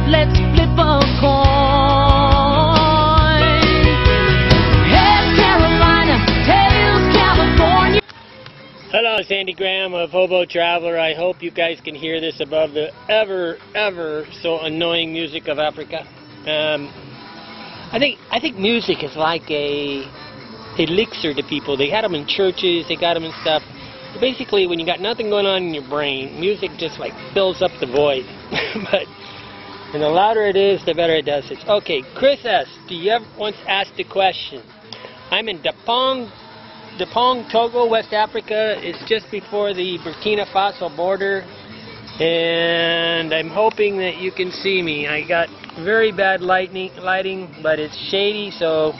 let's flip a coin. Heads Carolina, tails California. Hello, it's Andy Graham of Hobo Traveler. I hope you guys can hear this above the ever so annoying music of Africa. I think music is like a elixir to people. They had them in churches, they got them in stuff. Basically, when you got nothing going on in your brain, music just like fills up the void. And the louder it is, the better it does it. Okay, Chris S. Do you ever once asked a question? I'm in Dapong, Togo, West Africa. It's just before the Burkina Faso border, and I'm hoping that you can see me. I got very bad lighting, but it's shady, so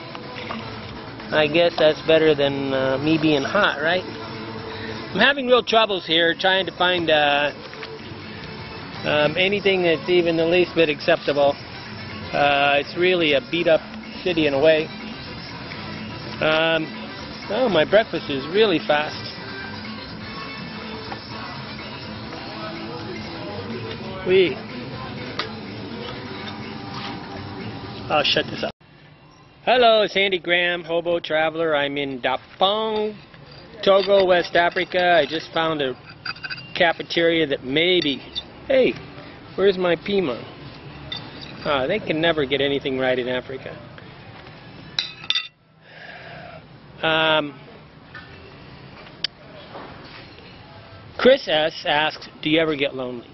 I guess that's better than me being hot, right? I'm having real troubles here trying to find anything that's even the least bit acceptable. It's really a beat-up city in a way. Oh, my breakfast is really fast. I'll shut this up. Hello, it's Andy Graham, Hobo Traveler. I'm in Dapong, Togo, West Africa. I just found a cafeteria that maybe... Hey, where's my Pima? They can never get anything right in Africa. Chris S. asks, do you ever get lonely?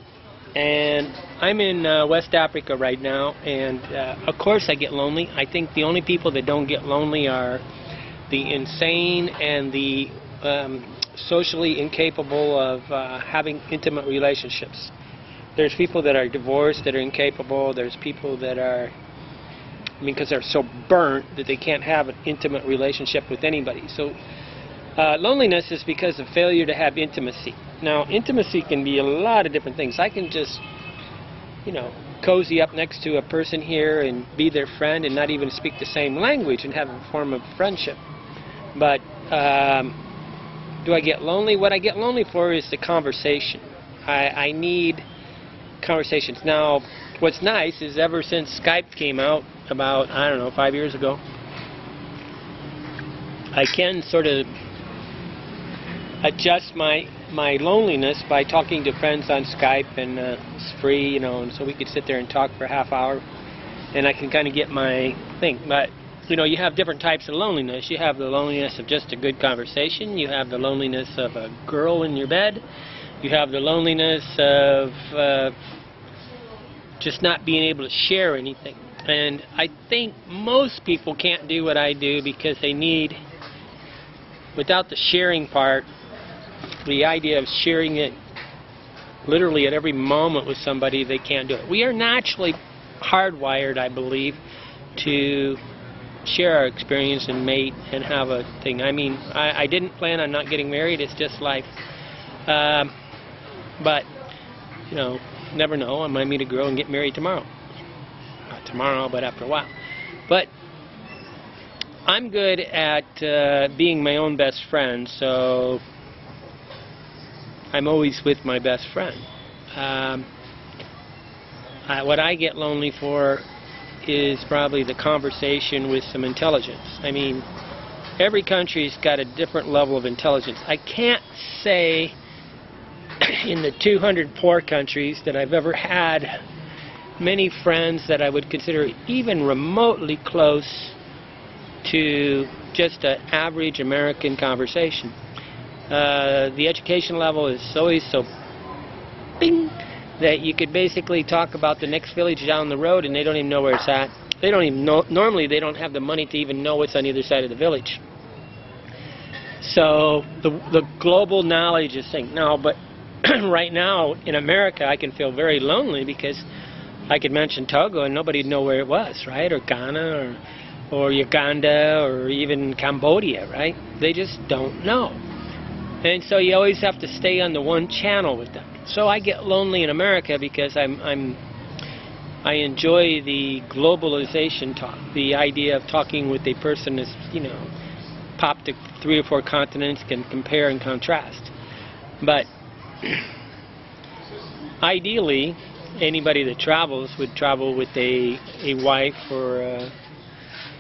And I'm in West Africa right now, and of course I get lonely. I think the only people that don't get lonely are the insane and the socially incapable of having intimate relationships. There's people that are divorced that are incapable. There's people that are, because they're so burnt that they can't have an intimate relationship with anybody. So loneliness is because of failure to have intimacy. Now, intimacy can be a lot of different things. I can just, cozy up next to a person here and be their friend and not even speak the same language and have a form of friendship. But do I get lonely? What I get lonely for is the conversation. I need conversations. Now, what's nice is ever since Skype came out about, 5 years ago, I can sort of adjust my loneliness by talking to friends on Skype, and it's free, and so we could sit there and talk for a half hour, and I can kind of get my thing. But you have different types of loneliness. You have the loneliness of just a good conversation. You have the loneliness of a girl in your bed. You have the loneliness of just not being able to share anything. And I think most people can't do what I do because they need, without the sharing part, the idea of sharing it literally at every moment with somebody, they can't do it. We are naturally hardwired, I believe, to share our experience and mate and have a thing. I didn't plan on not getting married. It's just life. But, never know. I might meet a girl and get married tomorrow. Not tomorrow, but after a while. But I'm good at being my own best friend, so I'm always with my best friend. What I get lonely for is probably the conversation with some intelligence. Every country's got a different level of intelligence. I can't say in the 200 poor countries that I've ever had many friends that I would consider even remotely close to just an average American conversation. The education level is always so bing that you could basically talk about the next village down the road and they don't even know where it's at. They don't even know, normally they don't have the money to even know what's on the other side of the village. So the global knowledge is thing. Now, but right now in America I can feel very lonely because I could mention Togo and nobody'd know where it was, right? Or Ghana or Uganda or even Cambodia, right? They just don't know. And so you always have to stay on the one channel with them. So I get lonely in America because I enjoy the globalization talk, the idea of talking with a person that's, popped to 3 or 4 continents, can compare and contrast. But ideally, anybody that travels would travel with a wife or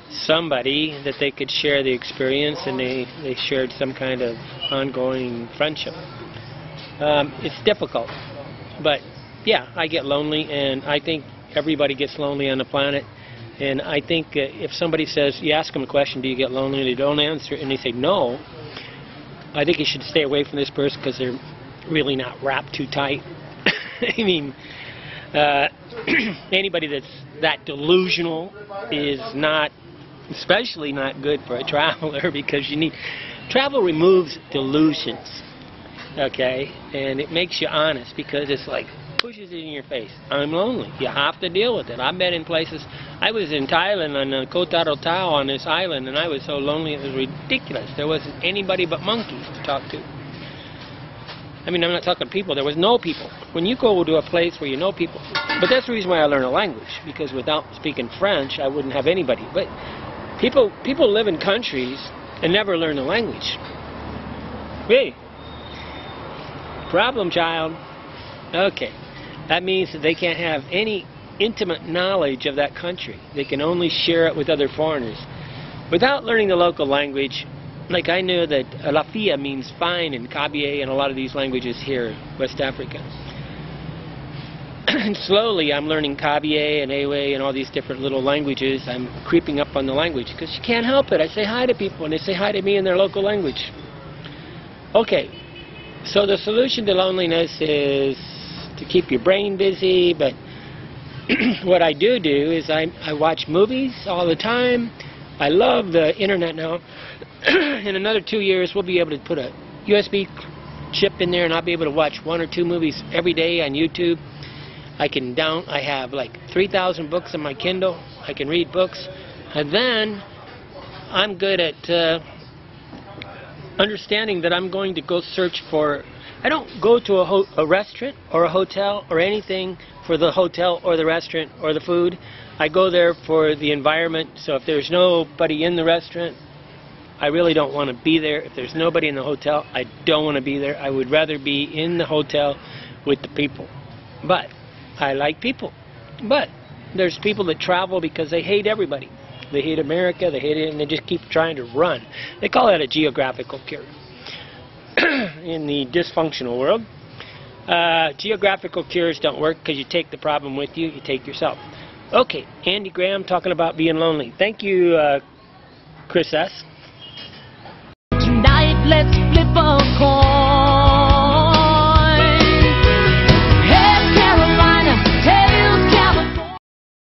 somebody that they could share the experience, and they shared some kind of ongoing friendship. It's difficult, but yeah, I get lonely, and I think everybody gets lonely on the planet. And I think if somebody says, you ask them a question, do you get lonely, and they don't answer, and they say no, I think you should stay away from this person because they're really not wrapped too tight. I mean, anybody that's that delusional is not, especially not good for a traveler, because travel removes delusions, okay, and it makes you honest, because it's like pushes it in your face. I'm lonely. You have to deal with it. I've been in places. I was in Thailand on Kotaro Tau on this island, and I was so lonely it was ridiculous. There wasn't anybody but monkeys to talk to. I mean, I'm not talking people. There was no people. When you go to a place where you know people, but that's the reason why I learn a language, because without speaking French, I wouldn't have anybody. But people live in countries and never learn the language. Hey, problem child. Okay, that means that they can't have any intimate knowledge of that country. They can only share it with other foreigners. Without learning the local language, like I knew that Lafia means fine in Kabylie and a lot of these languages here in West Africa. And slowly I'm learning Kabylie and Ewe and all these different little languages. I'm creeping up on the language because you can't help it. I say hi to people and they say hi to me in their local language. Okay, so the solution to loneliness is to keep your brain busy, but what I do is I watch movies all the time. I love the internet now. In another 2 years we'll be able to put a USB chip in there and I'll be able to watch 1 or 2 movies every day on YouTube. I have like 3,000 books on my Kindle. I can read books. And then I'm good at understanding that I'm going to go search for. I don't go to a restaurant or a hotel or anything for the hotel or the restaurant or the food. I go there for the environment. So if there's nobody in the restaurant, I really don't want to be there. If there's nobody in the hotel, I don't want to be there. I would rather be in the hotel with the people. But I like people. But there's people that travel because they hate everybody. They hate America, they hate it, and they just keep trying to run. They call that a geographical cure. In the dysfunctional world, geographical cures don't work because you take the problem with you, you take yourself. Okay, Andy Graham talking about being lonely. Thank you, Chris S. Tonight, let's flip a coin.